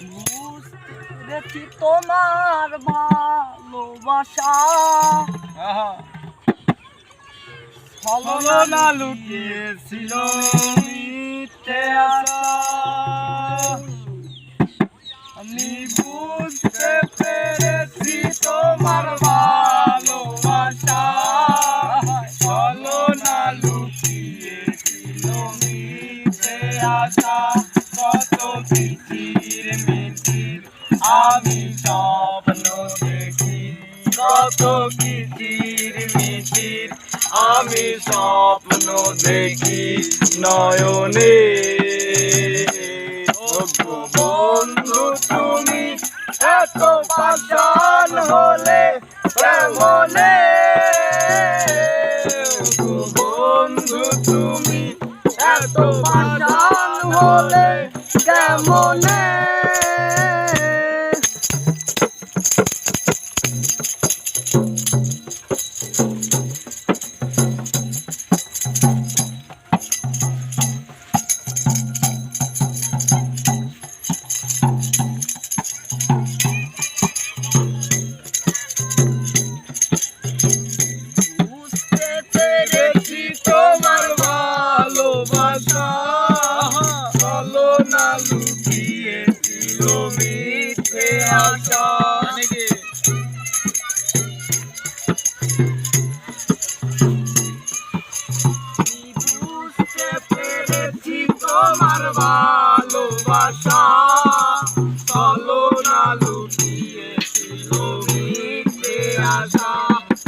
বুঝেছি তোমার ভালোবাসা ছলনা লুকিয়েছিল মিথ্যে আশা। আমি বুঝতে পেরেছি তোমার ভালোবাসা, ছলনা লুকিয়েছিল মিথ্যে আশা। কত কিচির মিচির আমি স্বপ্ন দেখি, কত কিচির মিচির আমি স্বপ্ন দেখি নয়নে। বন্ধু তুমি এত পাষাণ হলে কেমনে, বন্ধু তুমি এত পাষাণ হলে কেমনে। তোমার ভালোবাসা ছলনা লুকিয়েছিল মিথ্যে আশা। বুঝতে পেরেছি তোমার ভালোবাসা ছলনা লুকিয়েছিল মিথ্যে আশা।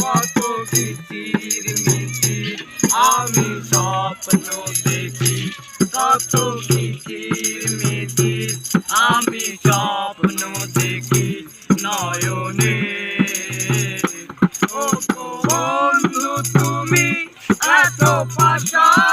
কত কিচির মিচির আমি স্বপ্ন দেখি, কত কিচির মিচির আমি স্বপ্ন দেখি নয়নে। ও বন্ধু তুমি এত পাষাণ